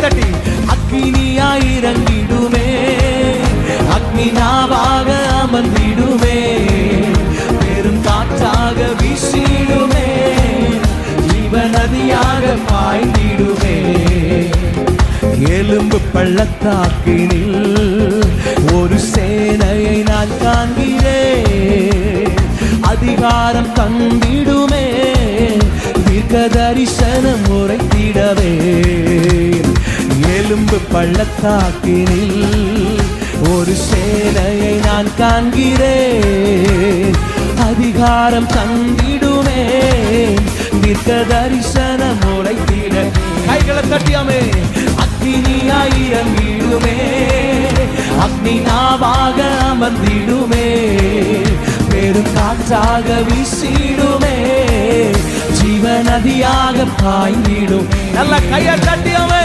தட்டி அக்கினியாய் இறங்கிடுமே, அக்னி நாவாக அமர்ந்திடுமே, பெரும் காற்றாக வீசிடுமே, ஜீவ நதியாக பாய்ந்திடுமே. எலும்பு பள்ளத்தாக்கினில் ஒரு சேனையை நான் காண்கிறேன், அதிகாரம் தந்திடுமே, தீர்க்க தரிசனம் உரைத்திடவே. எலும்பு பள்ளத்தாக்கினில் ஒரு சேனையை நான் காண்கிறேன், அதிகாரம் தந்திடுமே, தீர்க்க தரிசனம் உரைத்திட. கைகளை தட்டியாமே. அக்னியாய் இறங்கிடுமே, அக்னி நாவாக அமர்ந்திடுமே, பெரும் காற்றாக வீசிடுமே, ஜீவ நதியாக பாய்ந்திடும். நல்ல கையை தட்டியாமே.